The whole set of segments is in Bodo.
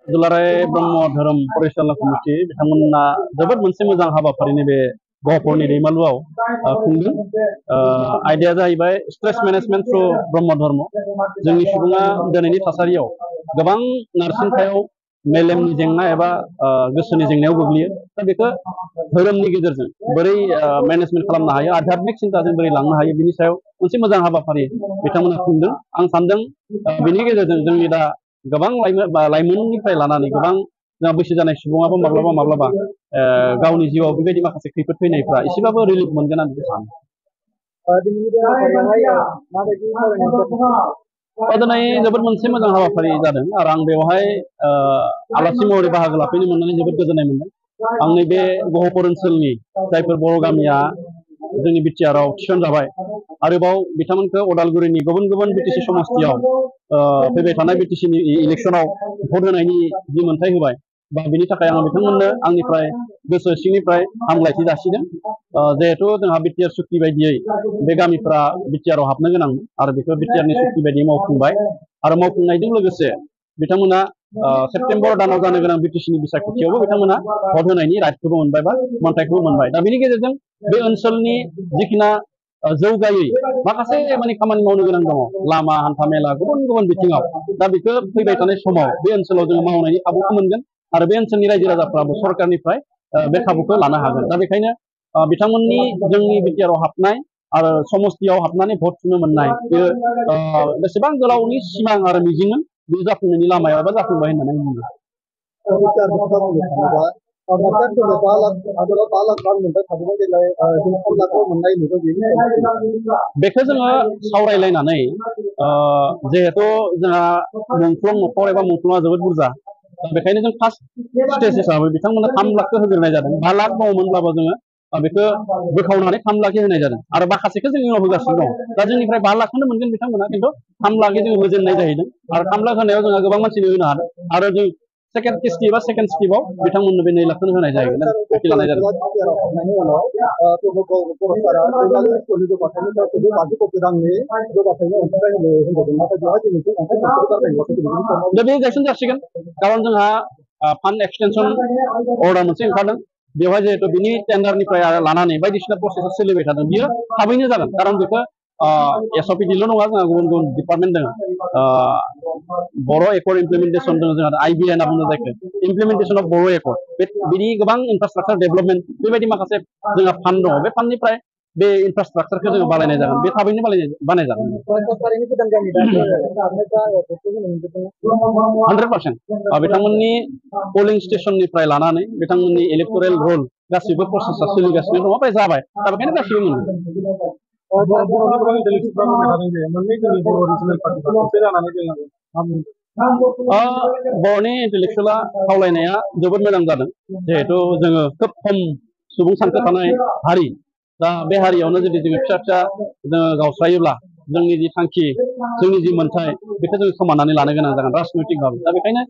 दुलाराय ब्रह्म धोरोम फरायसाला कमिटि बिथांमोना जोबोद मोनसे मोजां हाबाफारिनि बे गहपुरनि दैमालुआव खुंदों। आयदाया जाहैबाय स्ट्रेस मेनेजमेन्ट थ्रु ब्रह्म धर्म। जोंनि सुबुङा दिनैनि थासारियाव गोबां नारसिनथायाव मेलेमनि जेंना एबा गोसोनि जेंनायाव गोग्लैयो। दा बेखौ धोरोमनि गेजेरजों बोरै मेनेजमेन्ट खालामनो हायो, आध्यात्मिक चिन्ताजों बोरै लांनो हायो, बिनि सायाव मोनसे मोजां हाबाफारि बिथांमोना खुंदों। आं सानदों बिनि गेजेरजों जोंनि दा गोबां लाइमोननिफ्राय लानानै गोबां जोंहा बैसो जानाय सुबुङाबो माब्लाबा माब्लाबा गावनि जिउआव बेबायदि माखासे खैफोद फैनायफ्रा एसेबाबो रिलिफ मोनगोन आं बेखौ सानो। दिनै जोबोद मोनसे मोजां हाबाफारि जादों आरो आं बेवहाय आलासि महरै बाहागो लाफैनो मोननानै जोबोद गोजोननाय मोनदों। आंनि बे गहपुर ओनसोलनि जायफोर बर' गामिया जोंनि बिटिआरआव थिसनजाबाय, आरोबाव बिथांमोनखौ अदालगुरिनि गुबुन गुबुन बिटिसि समस्तियाव फैबाय थानाय बिटिसिनि इलेक्सनाव भट होनायनि जि मोन्थाय होबाय, बा बिनि थाखाय आं बिथांमोननो आंनिफ्राय गोसो सिंनिफ्राय हामलायथि जासिदों। जिहेथु जोंहा बिटिआर सुक्ति बायदियै बे गामिफ्रा बिटिआरआव हाबनो गोनां आरो बेखौ बिटिआरनि सुक्ति बायदियै मावफुंबाय आरो मावफुंनायजों लोगोसे बिथांमोना सेप्तेम्बर दानाव जानो गोनां बिटिसिनि बिसायख'थियावबो बिथांमोना भट होनायनि राइटखौबो मोनबाय बा मोन्थायखौबो मोनबाय। दा बेनि गेजेरजों बे ओनसोलनि जिखिना जौगायै माखासे माने खामानि मावनो गोनां दङ, लामा हान्था मेला गुबुन गुबुन बिथिङाव, दा बेखौ फैबाय थानाय समाव बे ओनसोलाव जोङो मावनायनि खाबुखौ मोनगोन आरो बे ओनसोलनि रायजो राजाफ्राबो सरकारनिफ्राय बे खाबुखौ लानो हागोन। दा बेखायनो बिथांमोननि जोंनि बिटिआरआव हाबनाय आरो समस्तियाव हाबनानै भट थुनो मोननाय बेयो बेसेबां गोलावनि सिमां आरो मिजिंमोन, बे जाफुंनायनि लामायाव एबा जाफुंबाय होननानै बुङो। बेखौ जोङो सावरायलायनानै जिहेथु जोंहा मुंख्लं न'खर एबा मुंख्लङा जोबोद बुरजा, बेखायनो जों फार्स्ट स्टेज हिसाबै बिथांमोननो 3 लाखखौ होग्रोनाय जादों। 5 लाख दङमोनब्लाबो जोङो बेखौ बोखावनानै 3 लाखै होनाय जादों आरो माखासेखौ जों उनाव होगासिनो दं। दा जोंनिफ्राय 5 लाखखौनो मोनगोन बिथांमोना, खिन्थु 3 लाखै जों होजेननाय जाहैदों आरो 3 लाख होनायाव जोंहा गोबां मानसिनो होनो हादों आरो जों सेकेन्ड किस्ति एबा सेकेन्ड स्टेपाव बिथांमोननो बे 2 लाखखौनो होनाय जाहैगोन थांखि लानाय जादों। दा बे गायसन जासिगोन, खारन जोंहा फान्ड एक्सटेनसन अर्डार मोनसे ओंखारदों। बेवहाय जिहेतु बिनि टेन्डारनिफ्राय लानानै बायदिसिना प्रसेसा सोलिबाय थादों, बियो थाबैनो जागोन। खारन बेखौ एसअपिडिल' नङा, जोंहा गुबुन गुबुन डिपार्टमेन्ट दङ। बर' एकर्ड इमप्लिमेन्टेसन दङ, जोंहा आइबि होनना बुङो जायखौ, इमप्लिमेन्टेसन अफ बर' एकर्ड। बिनि गोबां इनफ्रास्ट्राक्चार डेभेलपमेन्ट बेबायदि माखासे जोंहा फान्ड दङ। बे फान्डनिफ्राय बे इनफ्रास्ट्राक्चारखौ जोङो बानायनाय जागोन, बे थाबैनो बानायजागोन। 100% बिथांमोननि पलिं स्टेसननिफ्राय लानानै बिथांमोननि इलेक्टरेल रल गासिबो प्रसेसा सोलिगासिनो दङ, ओमफ्राय जाबाय। दा बेखायनो गासिबो मोनगोन। बर'नि इन्टेलेक्सुवेला खावलायनाया जोबोद मोजां जादों, जिहेथु जोङो खोब खम सुबुं सानखो थानाय हारि। दा बे हारियावनो जुदि जोङो फिसा फिसा जोङो गावस्रायोब्ला जोंनि जि थांखि, जोंनि जि मोन्थाय, बेखौ जोङो खोमानानै लानो गोनां जागोन राजनैतिक भाबै। दा बेखायनो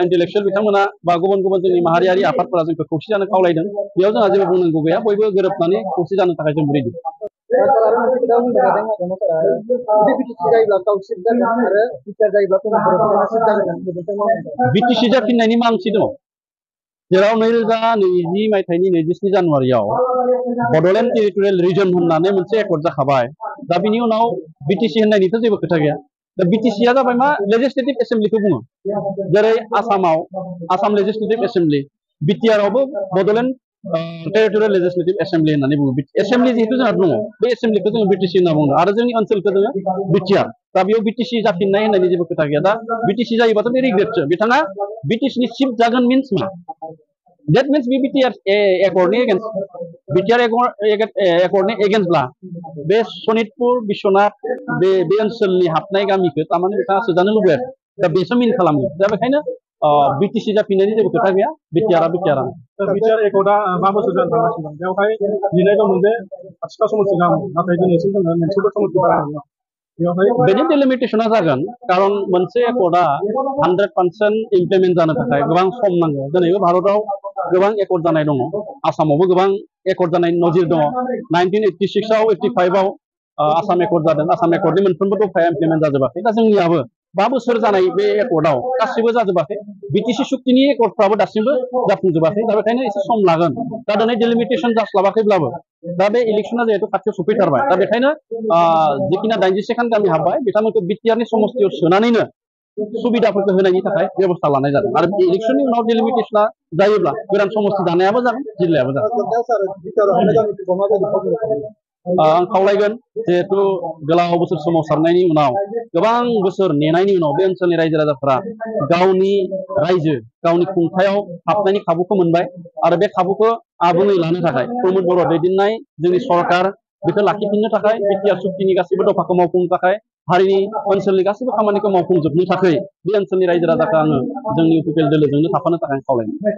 इन्टेलेक्सुवेल बिथांमोना बा गुबुन गुबुन जोंनि माहारियारि आफादफोरा जोंखौ खौसे जानो खावलायदों। बेयाव जोंहा जेबो बुंनांगौ गैया, बयबो गोरोबनानै खौसे जानो थाखाय जों रेडि। बिटिसि जाफिननायनि मा ओंथि दङ? जेराव 2020 मायथाइनि 27 जानुवारियाव बड'लेण्ड टेरिटरियेल रिजन होननानै मोनसे एकर्ड जाखाबाय। दा बिनि उनाव बिटिसि होननायनिथ' जेबो खोथा गैया। दा बिटिसिया जाबाय मा, लेजिस्लेटिभ एसेम्बलिखौ बुङो। जेरै आसामाव आसाम लेजिस्लेटिभ एसेम्बलि, बिटिआरआवबो बड'लेण्ड टेरिटरियेल लेजिस्लेटिभ एसेम्बलि होननानै बुङो। एसेम्बलि जिहेतु जोंहा दङ, बे एसेम्बलिखौ जोङो बिटिसि होनना बुङो आरो जोंनि ओनसोलखौ जोङो बिटिआर। दा बेयाव बिटिसि जाफिननाय होननायनि जेबो खोथा गैया। दा बिटिसि जायोबाथ' बे रिग्रेटसो। बिथाङा बिटिसिनि चिफ जागोन मिन्स मा? That means BTR एकर्डनि एगेन्स्ट, बिटिआर एकर्डनि एगेन्स्टब्ला बे सनितपुर बिश्वनाथ बे ओनसोलनि हाबनाय गामिखौ थारमाने बिथाङा सोजानो लुबैयो। दा बेसो मिन खालामो। दा बेखायनो बिटिसि जाफिननायनि जेबो खोथा गैया, बिटिआरआ बिटिआरआनो। बिटिआर एकर्डआ मा बोसोर जानो थांगासिनो दं? बेवहाय लिरनाय दंमोन जे 8टा समस्ति गाहाम, नाथाय दिनैसिम जोङो मोनसेबो समस्ति बानायनाय बेनि डिलिमिटेसना जागोन, खारन मोनसे एकर्डआ 100% इमप्लिमेन्ट जानो थाखाय गोबां सम नांगौ। दिनैबो भारतआव गोबां एकर्ड जानाय दङ, आसामावबो गोबां एकर्ड जानाय नजिर दङ। 1986 आव 85 आव आसाम एकर्ड जादों। आसाम एकर्डनि मोनफ्रोमबो दफाया इमप्लिमेन्ट जाजोबाखै। दा जोंनियाबो 5 बोसोर जानाय बे एकर्डआव गासिबो जाजोबाखै बिटिसि सुक्तिनि एकर्डफ्राबो दासिमबो जाफुंजोबाखै दा बेखायनो एसे सम लागोन दा दिनै डिलिमिटेसन जास्लाबाखैब्लाबो दा बे इलेक्सना जिहेतु खाथियाव सफैथारबाय दा बेखायनो जिखिना 87 खान गामि हाबबाय बिथांमोनखौ बिटिआरनि समस्तियाव सोनानैनो सुबिदाफोरखौ होनायनि थाखाय बेबस्था लानाय जादों आरो इलेक्सननि उनाव डिलिमिटेसना जायोब्ला गोदान समस्ति दानायाबो जागोन जिल्लायाबो जागोन आं खावलायगोन जिहेतु गोलाव बोसोर सोमावसारनायनि उनाव गोबां बोसोर नेनायनि उनाव बे ओनसोलनि रायजो राजाफोरा गावनि रायजो गावनि खुंथायाव हाबनायनि खाबुखौ मोनबाय आरो बे खाबुखौ आबुङै लानो थाखाय प्रमद बर' दैदेननाय जोंनि सरकार बेखौ लाखिफिननो थाखाय बिटिआर सुक्तिनि गासैबो दफाखौ मावफुंनो थाखाय हारिनि ओनसोलनि गासैबो खामानिखौ मावफुंजोबनो थाखाय बे ओनसोलनि रायजो राजाखौ आङो जोंनि उपिपिएल दोलोजोंनो थाफानो थाखाय खावलायदों